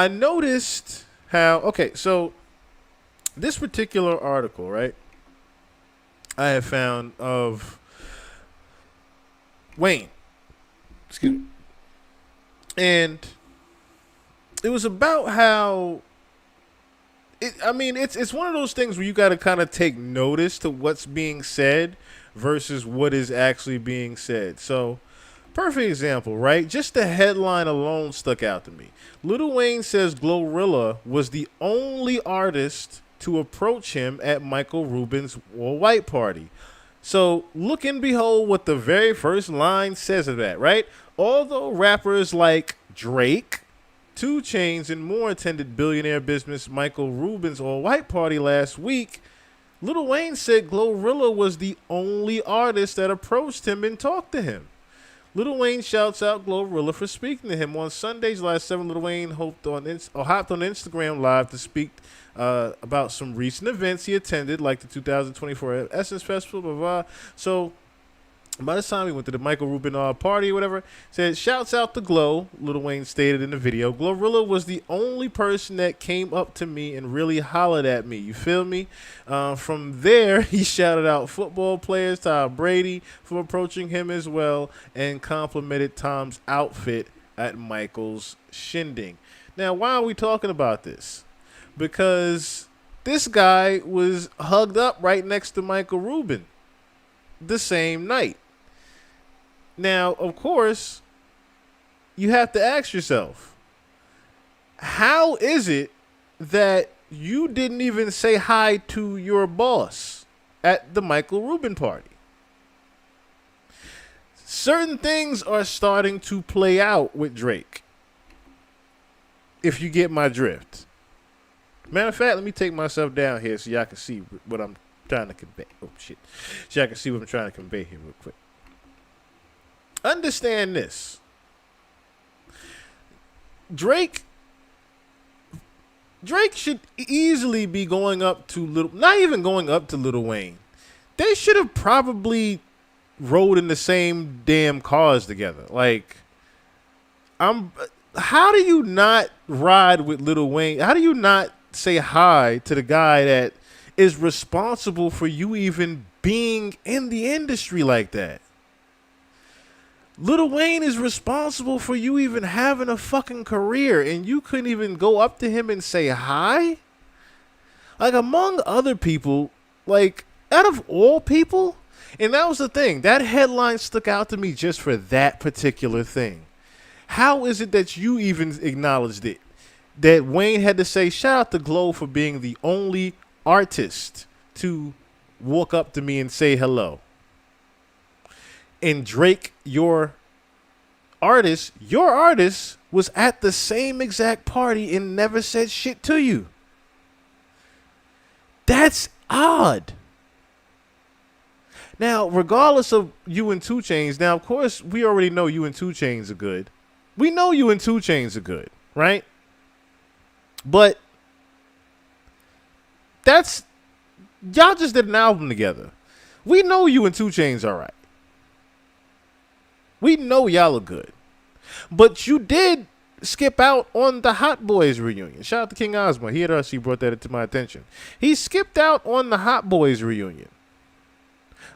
I noticed how. Okay, so this particular article, right? I have found of Wayne. Excuse me. And it was about how it's one of those things where you got to kind of take notice to what's being said versus what is actually being said. So, perfect example, right? Just the headline alone stuck out to me. Lil Wayne says Glorilla was the only artist to approach him at Michael Rubin's All White Party. So, look and behold what the very first line says of that, right? Although rappers like Drake, Two Chains, and more attended billionaire business Michael Rubin's all-white party last week, Lil Wayne said Glorilla was the only artist that approached him and talked to him. Lil Wayne shouts out Glorilla for speaking to him. On Sunday, July 7th, Lil Wayne hopped on Instagram Live to speak about some recent events he attended, like the 2024 Essence Festival, blah, blah. So by the time we went to the Michael Rubin party or whatever, said, shouts out to Glow, Lil Wayne stated in the video. Glorilla was the only person that came up to me and really hollered at me. You feel me? From there, he shouted out football players, Tom Brady, for approaching him as well, and complimented Tom's outfit at Michael's shindig. Now, why are we talking about this? Because this guy was hugged up right next to Michael Rubin the same night. Now, of course, you have to ask yourself, how is it that you didn't even say hi to your boss at the Michael Rubin party? Certain things are starting to play out with Drake, if you get my drift. Matter of fact, let me take myself down here so y'all can see what I'm trying to convey. Oh, shit. So y'all can see what I'm trying to convey here real quick. Understand this. Drake should easily be going up to not even going up to Lil Wayne. They should have probably rode in the same damn cars together. Like, how do you not ride with Lil Wayne? How do you not say hi to the guy that is responsible for you even being in the industry like that? Lil Wayne is responsible for you even having a fucking career, and you couldn't even go up to him and say hi? Like, among other people, like, out of all people, and that was the thing. That headline stuck out to me just for that particular thing. How is it that you even acknowledged it? That Wayne had to say, shout out to Glow for being the only artist to walk up to me and say hello. And Drake, your artist was at the same exact party and never said shit to you. That's odd. Now, regardless of you and Two Chains, now, of course, we already know you and Two Chains are good. We know you and Two Chains are good, right? But y'all just did an album together. We know you and Two Chains are right. We know y'all are good. But you did skip out on the Hot Boys reunion. Shout out to King Ozma. He brought that to my attention. He skipped out on the Hot Boys reunion.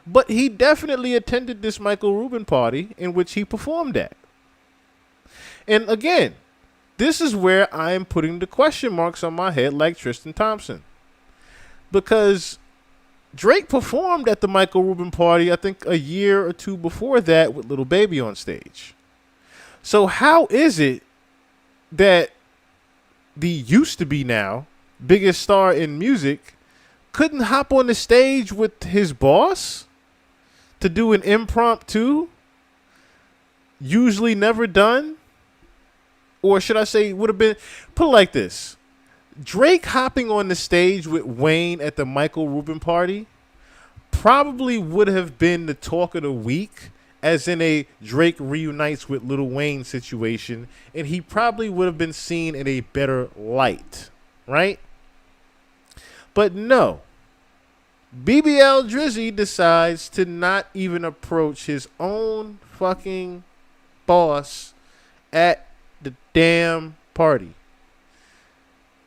But he definitely attended this Michael Rubin party in which he performed at. And again, this is where I am putting the question marks on my head like Tristan Thompson. Because Drake performed at the Michael Rubin party, I think a year or two before that, with Lil Baby on stage. So how is it that the used to be now biggest star in music couldn't hop on the stage with his boss to do an impromptu, usually never done? Or should I say, would have been, put it like this. Drake hopping on the stage with Wayne at the Michael Rubin party probably would have been the talk of the week, as in a Drake reunites with Lil Wayne situation, and he probably would have been seen in a better light, right? But no. BBL Drizzy decides to not even approach his own fucking boss at the damn party.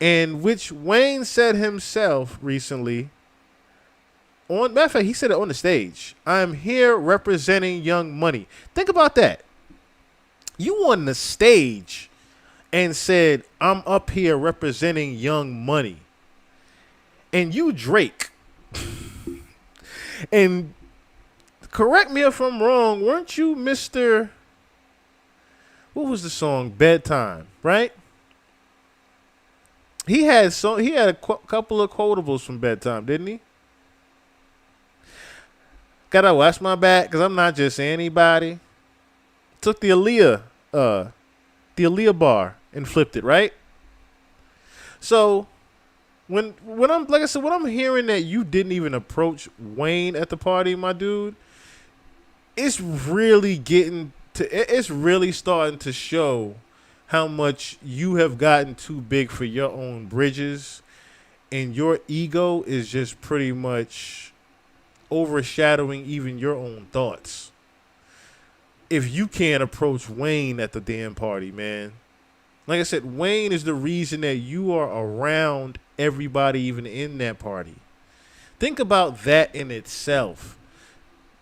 and which Wayne said himself recently. On matter of fact, he said it on the stage. I am here representing Young Money. Think about that. You on the stage and said, I'm up here representing Young Money. And you Drake. And correct me if I'm wrong, weren't you Mr. What was the song? Bedtime, right? He had a couple of quotables from Bedtime, didn't he? Gotta watch my back because I'm not just anybody. Took the Aaliyah bar and flipped it, right? So when I'm like I said, when I'm hearing that you didn't even approach Wayne at the party, my dude, it's really starting to show how much you have gotten too big for your own bridges, and your ego is just pretty much overshadowing even your own thoughts. If you can't approach Wayne at the damn party, man. Like I said, Wayne is the reason that you are around everybody even in that party. Think about that in itself.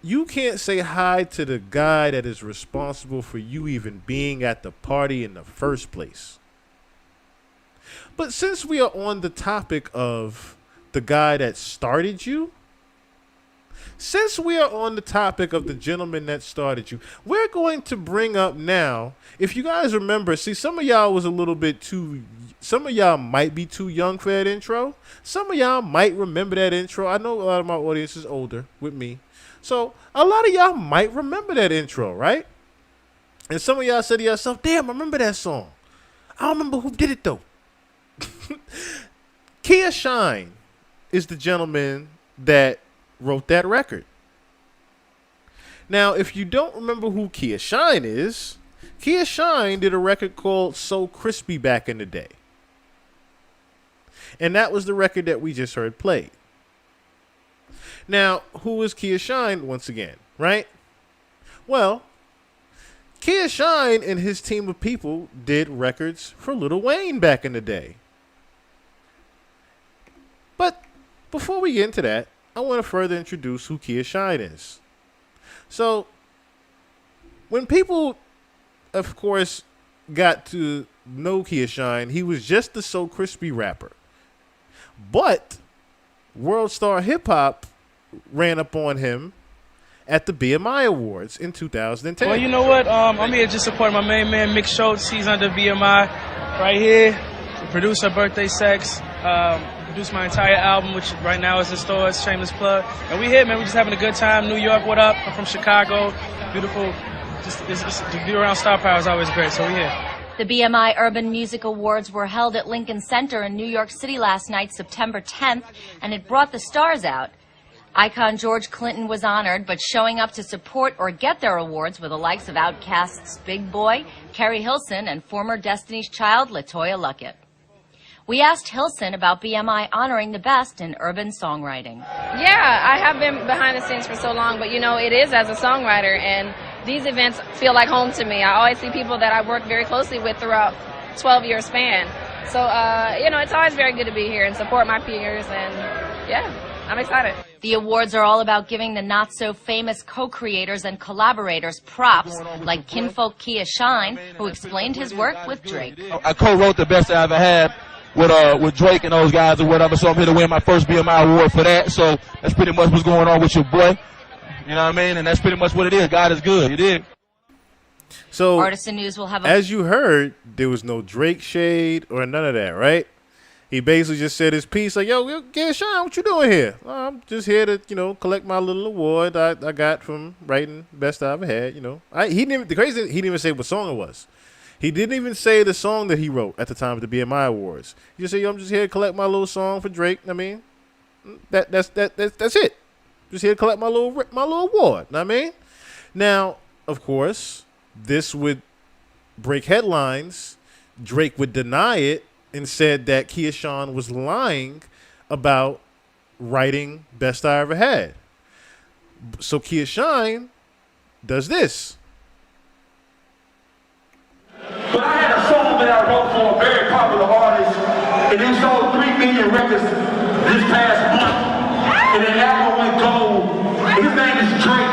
You can't say hi to the guy that is responsible for you even being at the party in the first place. But since we are on the topic of the guy that started you, since we are on the topic of the gentleman that started you, we're going to bring up now, if you guys remember, see, some of y'all might be too young for that intro. Some of y'all might remember that intro. I know a lot of my audience is older with me. So a lot of y'all might remember that intro, right? And some of y'all said to yourself, damn, I remember that song. I don't remember who did it, though. Kia Shine is the gentleman that wrote that record. Now, if you don't remember who Kia Shine is, Kia Shine did a record called So Crispy back in the day. And that was the record that we just heard played. Now, who is Kia Shine once again, right? Well, Kia Shine and his team of people did records for Lil Wayne back in the day. But before we get into that, I want to further introduce who Kia Shine is. So, when people, of course, got to know Kia Shine, he was just the So Crispy rapper. But World Star Hip Hop ran up on him at the BMI Awards in 2010. Well, you know what? I'm here just supporting my main man, Mick Schultz. He's under BMI right here. Produce our birthday sex. Produced my entire album, which right now is in stores. Shameless plug. And we here, man. We just having a good time. New York, what up? I'm from Chicago. Beautiful. To be around Star Power is always great. So we here. The BMI Urban Music Awards were held at Lincoln Center in New York City last night, September 10th, and it brought the stars out. Icon George Clinton was honored, but showing up to support or get their awards were the likes of Outkast's Big Boy, Kerry Hilson, and former Destiny's Child, LaToya Luckett. We asked Hilson about BMI honoring the best in urban songwriting. Yeah, I have been behind the scenes for so long, but you know, it is as a songwriter, and these events feel like home to me. I always see people that I work very closely with throughout 12-year span. So, you know, it's always very good to be here and support my peers, and yeah, I'm excited. The awards are all about giving the not-so-famous co-creators and collaborators props, like kinfolk Kia Shine, who explained his work with Drake. I co-wrote the best I ever had with Drake and those guys or whatever, so I'm here to win my first BMI award for that. So that's pretty much what's going on with your boy. You know what I mean? And that's pretty much what it is. God is good. You did. So, Artisan News will have as you heard, there was no Drake shade or none of that, right? He basically just said his piece, like, yo, Kia Shine, what you doing here? Well, I'm just here to, you know, collect my little award I got from writing best I ever had, you know. The crazy thing, he didn't even say what song it was. He didn't even say the song that he wrote at the time of the BMI Awards. He just said, yo, I'm just here to collect my little song for Drake. I mean, that's it. Just here to collect my little award. Know what I mean? Now, of course, this would break headlines. Drake would deny it and said that Kia Shine was lying about writing Best I Ever Had. So Kia Shine does this. But I had a song that I wrote for a very popular artist And they sold 3 million records this past month. And the album went gold. His name is Drake.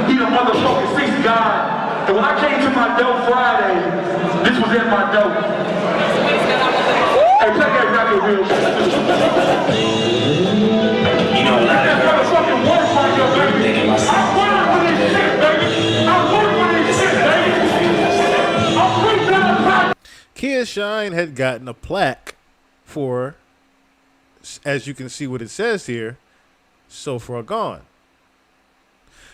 He the motherfucking sixth god. And when I came to my dope Friday, this was at my dope. Hey, play that record real quick. You know, that motherfucking work right here, baby. I work for this shit, baby. I work for this shit, baby. I'm $3 Kia Shine had gotten a plaque for, as you can see what it says here, So Far Gone.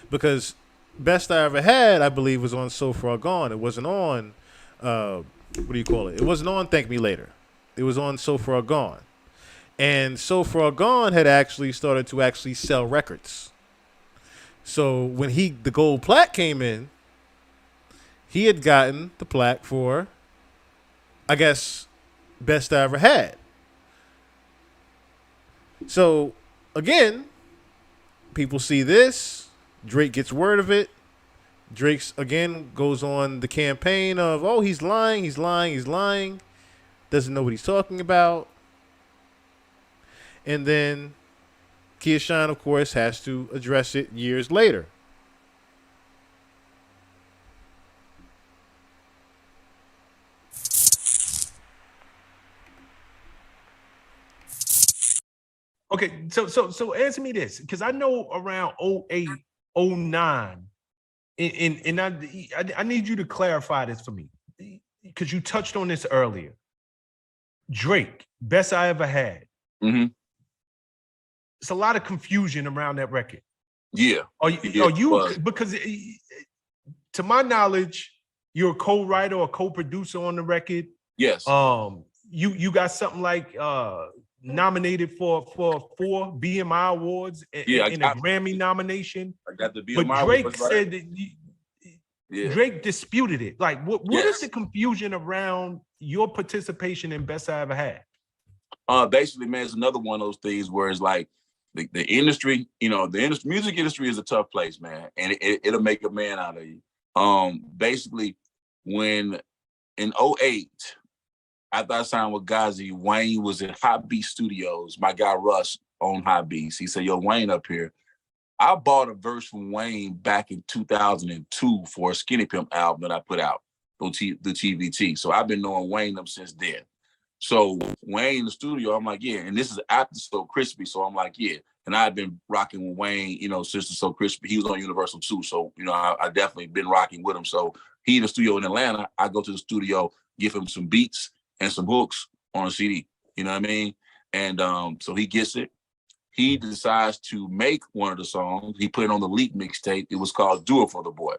Because Best I Ever Had, I believe, was on So Far Gone. It wasn't on, what do you call it? It wasn't on Thank Me Later. It was on So Far Gone. And So Far Gone had actually started to actually sell records. So when the gold plaque came in, he had gotten the plaque for, I guess, Best I Ever Had. So, again, people see this. Drake gets word of it. Drake's, again, goes on the campaign of, oh, he's lying, he's lying, he's lying. Doesn't know what he's talking about. And then Kia Shine, of course, has to address it years later. Okay, so answer me this, because I know around 08, 09, and I need you to clarify this for me, because you touched on this earlier. Drake, Best I Ever Had. Mm-hmm. It's a lot of confusion around that record. Yeah. Are you because to my knowledge, you're a co-writer or co-producer on the record. Yes. You got something like nominated for 4 BMI awards and a Grammy nomination. I got the BMI but Drake awards, right? said that Drake disputed it. Like, what is the confusion around your participation in Best I Ever Had? Basically, man, it's another one of those things where it's like the industry, music industry is a tough place, man, and it'll make a man out of you. Basically, when in 08, after I signed with Ghazi, Wayne was at Hot Beat Studios. My guy Russ owned Hot Beats. He said, yo, Wayne up here. I bought a verse from Wayne back in 2002 for a Skinny Pimp album that I put out through the TVT. So I've been knowing Wayne up since then. So Wayne in the studio, I'm like, yeah. And this is after So Crispy. So I'm like, yeah. And I've been rocking with Wayne, since So Crispy. He was on Universal too. So, I definitely been rocking with him. So he in the studio in Atlanta. I go to the studio, give him some beats and some hooks on a CD. You know what I mean? And so he gets it. He decides to make one of the songs. He put it on the Leak mixtape. It was called Do It For The Boy.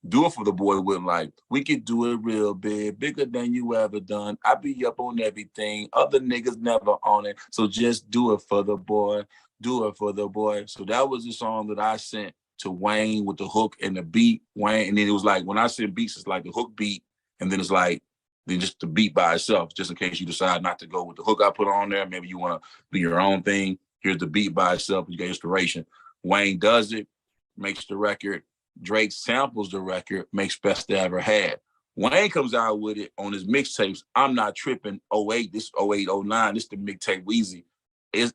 Do It For The Boy went like, we could do it real big, bigger than you ever done. I be up on everything. Other niggas never on it. So just do it for the boy. Do it for the boy. So that was the song that I sent to Wayne with the hook and the beat. Wayne, and then it was like, when I send beats, it's like the hook beat, and then it's like, then just the beat by itself, just in case you decide not to go with the hook I put on there. Maybe you want to do your own thing. Here's the beat by itself. You get inspiration. Wayne does it, makes the record. Drake samples the record, makes Best I Ever Had. Wayne comes out with it on his mixtapes. I'm Not Tripping 08, this 08, 09, this the mixtape Weezy.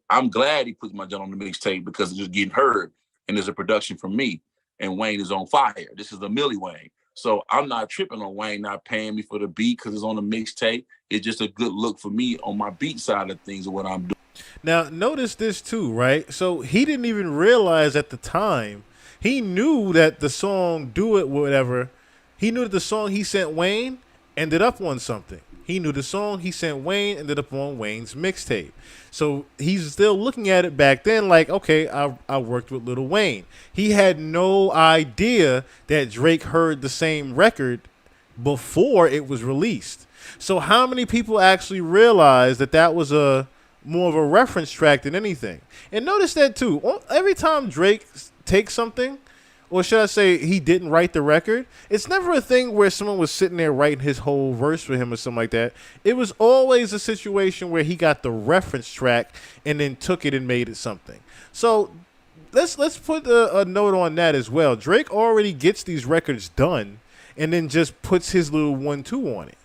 I'm glad he put my joint on the mixtape because it's just getting heard, and there's a production from me, and Wayne is on fire. This is a Millie Wayne. So I'm not tripping on Wayne not paying me for the beat because it's on the mixtape. It's just a good look for me on my beat side of things of what I'm doing. Now, notice this too, right? So he didn't even realize at the time. He knew that the song Do It, whatever, he knew that the song he sent Wayne ended up on something. He knew the song he sent Wayne ended up on Wayne's mixtape. So he's still looking at it back then like, okay, I worked with Lil Wayne. He had no idea that Drake heard the same record before it was released. So how many people actually realized that that was more of a reference track than anything? And notice that too. Every time Drake takes something, or should I say he didn't write the record, it's never a thing where someone was sitting there writing his whole verse for him or something like that. It was always a situation where he got the reference track and then took it and made it something. So let's put a note on that as well. Drake already gets these records done and then just puts his little 1-2 on it.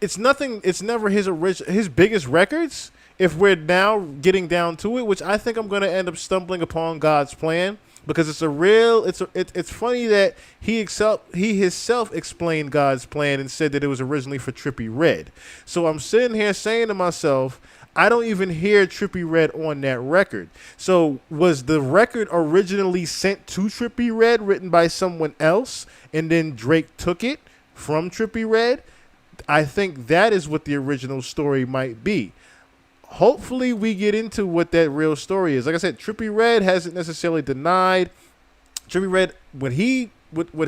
it's nothing. It's never his biggest records. If we're now getting down to it, which I think I'm going to end up stumbling upon God's plan because it's a real. It's funny that he himself explained God's plan and said that it was originally for Trippie Redd. So I'm sitting here saying to myself, I don't even hear Trippie Redd on that record. So was the record originally sent to Trippie Redd, written by someone else, and then Drake took it from Trippie Redd? I think that is what the original story might be. Hopefully we get into what that real story is. Like I said, Trippie Redd hasn't necessarily denied. Trippie Redd, what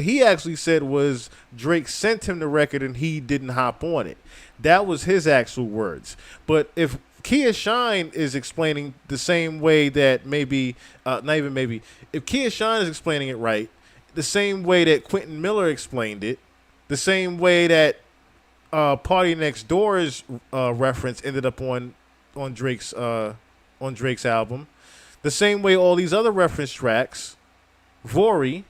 he actually said was Drake sent him the record and he didn't hop on it. That was his actual words. But if Kia Shine is explaining the same way that maybe, not even maybe, if Kia Shine is explaining it right, the same way that Quentin Miller explained it, the same way that Party Next Door's reference ended up on Drake's album, the same way all these other reference tracks, Vori,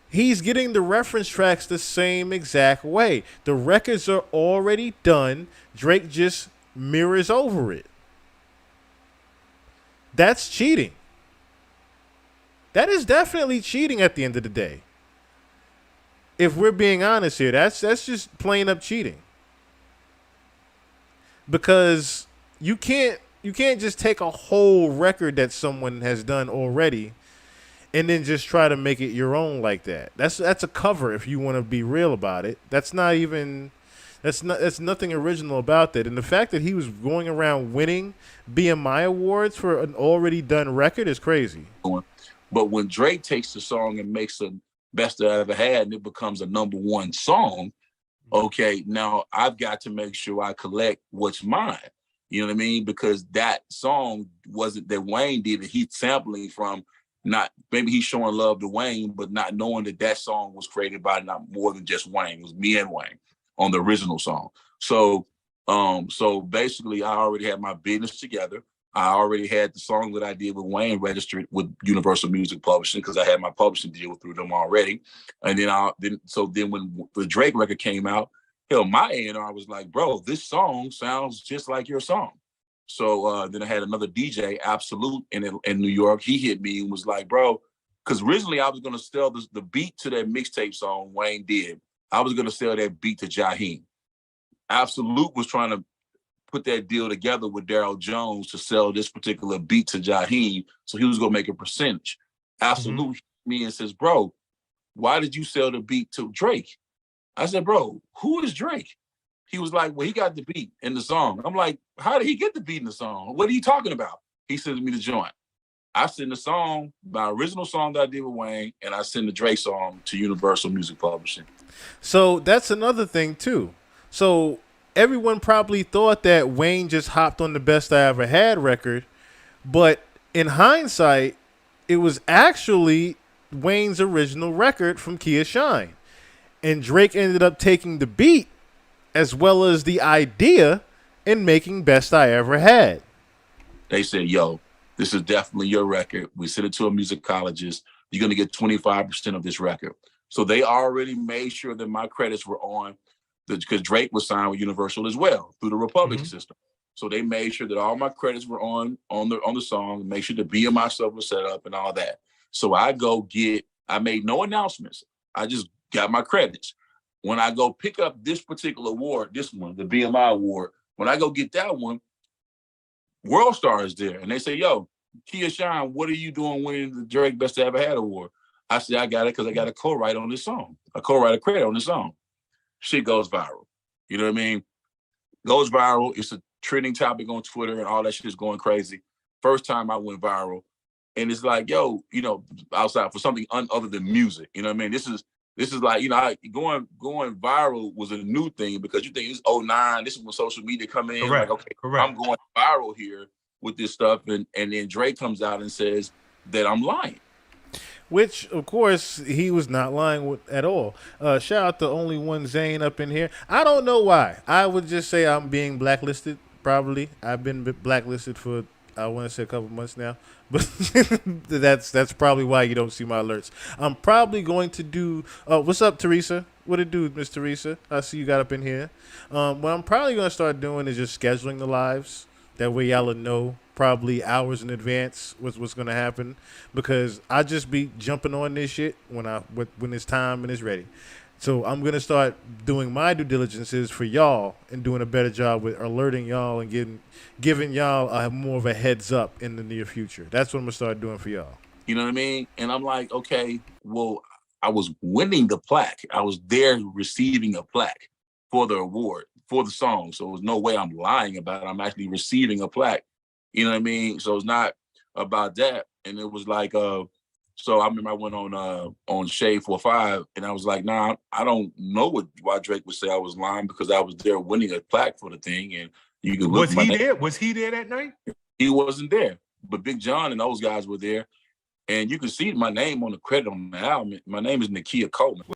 he's getting the reference tracks the same exact way. The records are already done. Drake just mirrors over it. That's cheating. That is definitely cheating at the end of the day. If we're being honest here, that's just plain up cheating. Because you can't just take a whole record that someone has done already and then just try to make it your own like that. That's a cover if you want to be real about it. That's nothing original about that. And the fact that he was going around winning BMI awards for an already done record is crazy. But when Drake takes the song and makes the best that I ever had and it becomes a number one song, okay, now I've got to make sure I collect what's mine. You know what I mean? Because that song wasn't that Wayne did it. He's sampling from maybe he's showing love to Wayne, but not knowing that song was created by not more than just Wayne. It was me and Wayne on the original song. So basically I already had my business together. I already had the song that I did with Wayne registered with Universal Music Publishing because I had my publishing deal through them already. And then when the Drake record came out, my A&R was like, bro, this song sounds just like your song. So then I had another DJ, Absolute, in New York. He hit me and was like, bro, because originally I was going to sell the beat to that mixtape song Wayne did. I was going to sell that beat to Jaheim. Absolute was trying to put that deal together with Daryl Jones to sell this particular beat to Jaheim, so he was going to make a percentage. Absolute hit me and says, bro, why did you sell the beat to Drake? I said, bro, who is Drake? He was like, well, he got the beat in the song. I'm like, how did he get the beat in the song? What are you talking about? He sends me the joint. I send the song, my original song that I did with Wayne, and I send the Drake song to Universal Music Publishing. So that's another thing, too. So everyone probably thought that Wayne just hopped on the Best I Ever Had record, but in hindsight, it was actually Wayne's original record from Kia Shine. And Drake ended up taking the beat as well as the idea and making Best I Ever Had. They said, yo, this is definitely your record. We sent it to a musicologist. You're going to get 25% of this record. So they already made sure that my credits were on, because Drake was signed with Universal as well through the Republic system. So they made sure that all my credits were on the song, make sure the BMI stuff was set up and all that. So I made no announcements. I just got my credits. When I go pick up this particular award, this one, the BMI award, when I go get that one, World Star is there. And they say, yo, Kia Shine, what are you doing winning the Drake Best I Ever Had award? I said, I got it because I got a co-write on this song, a co-write credit on this song. Shit goes viral. You know what I mean? Goes viral. It's a trending topic on Twitter and all that shit is going crazy. First time I went viral. And it's like, yo, outside for something other than music. You know what I mean? This is like, going viral was a new thing because you think it's 2009. This is when social media come in. Correct. Like, okay, Correct. I'm going viral here with this stuff. And then Drake comes out and says that I'm lying. Which, of course, he was not lying at all. Shout out to Only One Zane up in here. I don't know why. I would just say I'm being blacklisted, probably. I've been blacklisted for, I want to say, a couple months now. But that's probably why you don't see my alerts. I'm probably going to do... what's up, Teresa? What it do, Miss Teresa? I see you got up in here. What I'm probably gonna start doing is just scheduling the lives. That way, y'all will know probably hours in advance what's gonna happen, because I just be jumping on this shit when it's time and it's ready. So I'm gonna start doing my due diligences for y'all and doing a better job with alerting y'all and giving y'all more of a heads up in the near future. That's what I'm gonna start doing for y'all. You know what I mean? And I'm like, okay, well, I was winning the plaque. I was there receiving a plaque for the award, for the song. So there's no way I'm lying about it. I'm actually receiving a plaque. You know what I mean? So it's not about that. And it was like, so I remember I went on Shade 45 and I was like, nah, I don't know why Drake would say I was lying, because I was there winning a plaque for the thing. And you can look. Was he there? Was he there that night? He wasn't there, but Big John and those guys were there. And you can see my name on the credit on the album. My name is Nakia Coleman.